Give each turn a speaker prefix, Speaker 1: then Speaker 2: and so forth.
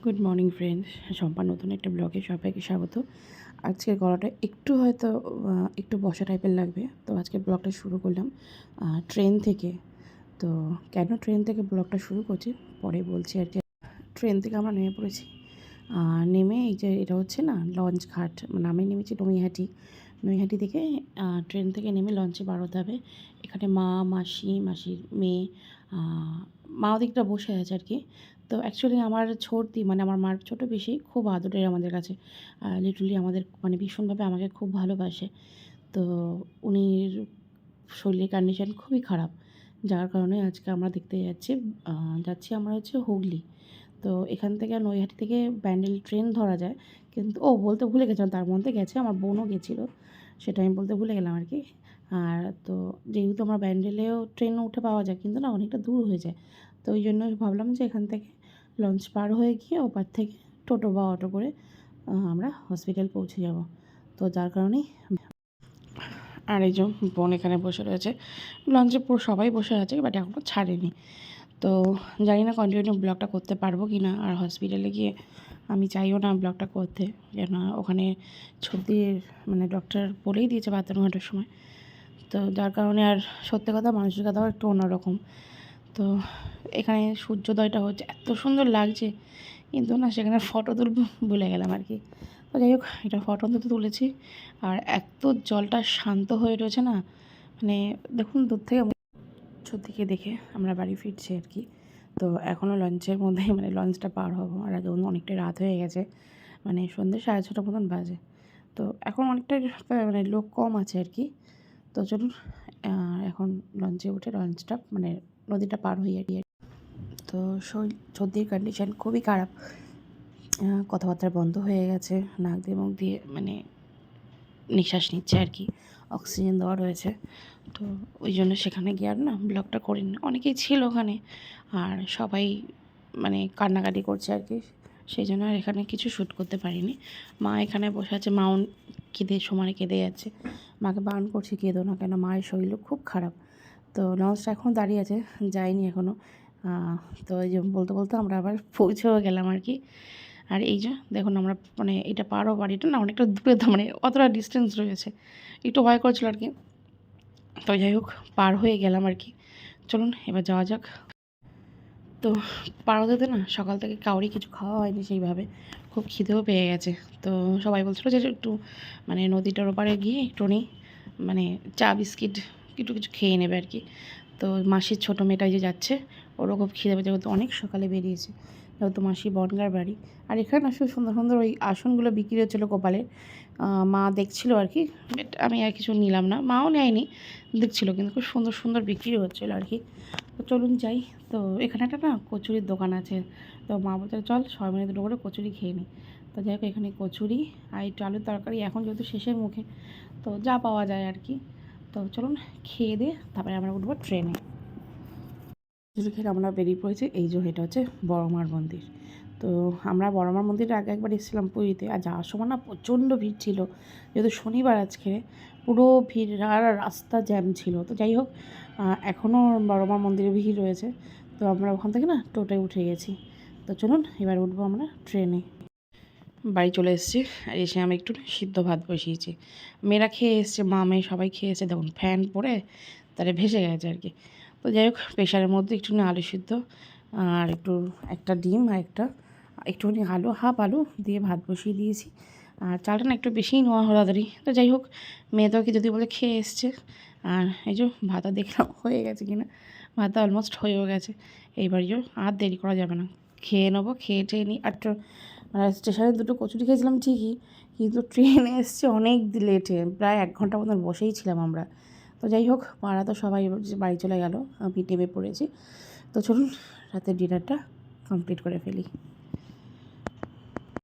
Speaker 1: Good morning friends, Shampa নতুন একটা ব্লগে সবাইকে স্বাগত। আজকের গলাটা একটু হয়তো একটু বসা টাইপের লাগবে। তো আজকে ব্লগটা শুরু করলাম ট্রেন থেকে। তো কেন ট্রেন থেকে ব্লগটা শুরু করছি পরে বলছি আর কি। ট্রেন থেকে আমরা নেমে পড়েছি। নেমে এই যে এটা হচ্ছে না লঞ্চ ঘাট, মানে আমি নেমেছি নৈহাটি থেকে। ট্রেন থেকে নেমে লঞ্চে বার হতে হবে। এখানে মা, মাসি, মাসির মেয়ে, মা ওদিকটা বসে আছে আর কি। তো অ্যাকচুয়ালি আমার ছোটদি, মানে আমার মার ছোটো পিসি খুব আদরের আমাদের কাছে। লিটারালি আমাদের মানে ভীষণভাবে আমাকে খুব ভালোবাসে। তো উনির শরীরের কন্ডিশন খুবই খারাপ, যার কারণে আজকে আমরা দেখতে যাচ্ছি আমরা হচ্ছে হুগলি। তো এখান থেকে নৈহাটি থেকে ব্যান্ডেল ট্রেন ধরা যায়, কিন্তু বলতে ভুলে গেছিলাম তার মধ্যে গেছে আমার বোনও গেছিলো, সেটা আমি বলতে ভুলে গেলাম আর কি। আর তো যেহেতু আমরা ব্যান্ডেলেও ট্রেন উঠে পাওয়া যায়, কিন্তু না অনেকটা দূর হয়ে যায়। তো ওই জন্য ভাবলাম যে এখান থেকে লঞ্চ পার হয়ে গিয়ে ওপার থেকে টোটো বা অটো করে আমরা হসপিটাল পৌঁছে যাব। তো যার কারণেই আর এই যে বোন এখানে বসে রয়েছে। লঞ্চে পুরো সবাই বসে আছে, বাট এখনও ছাড়েনি। তো জানি না কন্টিনিউ ব্লগটা করতে পারবো কি না। আর হসপিটালে গিয়ে আমি চাইও না ব্লগটা করতে, কেন ওখানে ছবির মানে ডক্টর বলেই দিয়েছে 72 ঘন্টার সময়। তো যার কারণে আর সত্যি কথা মানুষের কথাও একটু অন্যরকম। তো এখানে সূর্যোদয়টা হচ্ছে এত সুন্দর লাগছে, কিন্তু না সেখানে ফটো তুলব ভুলে গেলাম আর কি। তো যাই হোক, এটা ফটো অন্তত তুলেছি। আর এত জলটা শান্ত হয়ে রয়েছে না, মানে দেখুন দূর থেকে দিকে দেখে আমরা বাড়ি ফিরছি আর কি। তো এখনও লঞ্চের মধ্যেই, মানে লঞ্চটা পার হবো। আর আজ অনেকটা রাত হয়ে গেছে, মানে সন্ধ্যে 6:30 মতন বাজে। তো এখন অনেকটাই মানে লোক কম আছে আর কি। তো চলুন এখন লঞ্চে উঠে লঞ্চটা মানে নদীটা পার হই আর কি। তো সর্দির কন্ডিশন খুবই খারাপ, কথাবার্তা বন্ধ হয়ে গেছে, নাক দিয়ে মুখ দিয়ে মানে নিঃশ্বাস নিচ্ছে আর কি, অক্সিজেন দেওয়া রয়েছে। তো ওই জন্য সেখানে গিয়ে আর না ব্লগটা করিনি। অনেকেই ছিল ওখানে, আর সবাই মানে কান্নাকাটি করছে আর কি, সেই জন্য আর এখানে কিছু শ্যুট করতে পারিনি। মা এখানে বসে আছে, মাও সমানে কেঁদে যাচ্ছে। মাকে বারণ করছি কেঁদো না, কেন মায়ের শরীরও খুব খারাপ। তো লঞ্চটা এখনও দাঁড়িয়ে আছে, যায়নি এখনও। তো এই যে বলতে বলতে আমরা আবার পৌঁছেও গেলাম আর কি। আর এই যে দেখুন আমরা মানে এটা পারও বাড়িটা না অনেকটা দূরে, তো মানে অতটা ডিস্টেন্স রয়েছে, একটু ভয় করছিল আর কি। তো যাই হোক পার হয়ে গেলাম আর কি। চলুন এবার যাওয়া যাক। তো পার হতে না সকাল থেকে কাউরই কিছু খাওয়া হয়নি সেইভাবে, খুব খিদেও পেয়ে গেছে। তো সবাই বলছিল যে একটু মানে নদীটার ওপারে গিয়ে একটুখানি মানে চা বিস্কিট একটু কিছু খেয়ে নেবে আর কি। তো মাসির ছোটো মেয়েটাই যে যাচ্ছে, ওরও খুব খিদে পেয়েছে, তো অনেক সকালে বেরিয়েছে, যেহেতু মাসি বনগার বাড়ি। আর এখানে না সুন্দর সুন্দর ওই আসনগুলো বিক্রি হচ্ছিলো কপালের। মা দেখছিল আর কি, বাট আমি আর কিছু নিলাম না, মাও নেয়নি, দেখছিল, কিন্তু খুব সুন্দর সুন্দর বিক্রি হচ্ছিলো আর কি। তো চলুন যাই। তো এখানে একটা না কচুরির দোকান আছে, তো মা বলছে চল সবাই মিলে দুটো করে কচুরি খেয়ে নিই। তো যাই হোক এখানে কচুরি আর একটু আলুর তরকারি এখন যেহেতু শেষের মুখে, তো যা পাওয়া যায় আর কি। তো চলুন খেয়ে দিয়ে তারপরে আমরা উঠবো ট্রেনে। খেয়ে আমরা বেরিয়ে পড়েছি। এই যে এটা হচ্ছে বড়মার মন্দির। তো আমরা বড়মার মন্দিরে আগে একবার এসেছিলাম পুরীতে, আর যাওয়ার সময় না প্রচণ্ড ভিড় ছিল, যেহেতু শনিবার আজকে পুরো ভিড় আর রাস্তা জ্যাম ছিল। তো যাই হোক এখনও বড়মার মন্দিরে ভিড় রয়েছে। তো আমরা ওখান থেকে না টোটোয় উঠে গেছি। তো চলুন এবার উঠবো আমরা ট্রেনে। বাড়ি চলে এসেছি, আর এসে আমি একটু সিদ্ধ ভাত বসিয়েছি। মেয়েরা খেয়ে এসছে, মা মেয়ে সবাই খেয়েছে, দেখুন ফ্যান পরে তারা ভেসে গেছে আর কি। তো যাই হোক প্রেশারের মধ্যে একটুখানি আলু সিদ্ধ আর একটা ডিম আর একটুখানি আলু, হাফ আলু দিয়ে ভাত বসিয়ে দিয়েছি। আর চালটা না একটু বেশিই নেওয়া হলো তাড়াতাড়ি। তো যাই হোক মেয়ে তো কি যদি বলে খেয়ে এসছে। আর এই যে ভাতটা দেখলাম হয়ে গেছে কিনা, ভাতটা অলমোস্ট হয়েও গেছে। এইবার আর দেরি করা যাবে না, খেয়ে নেবো, খেয়ে টেয়ে নিই। আর স্টেশনে দুটো কচুরি খেয়েছিলাম ঠিকই, কিন্তু ট্রেনে এসছে অনেক লেটে, প্রায় 1 ঘন্টা মতন বসেই ছিলাম আমরা। তো যাই হোক মারা তো সবাই বাড়ি চলে গেল, আমি নেমে পড়েছি। তো চলুন রাতের ডিনারটা কমপ্লিট করে ফেলি।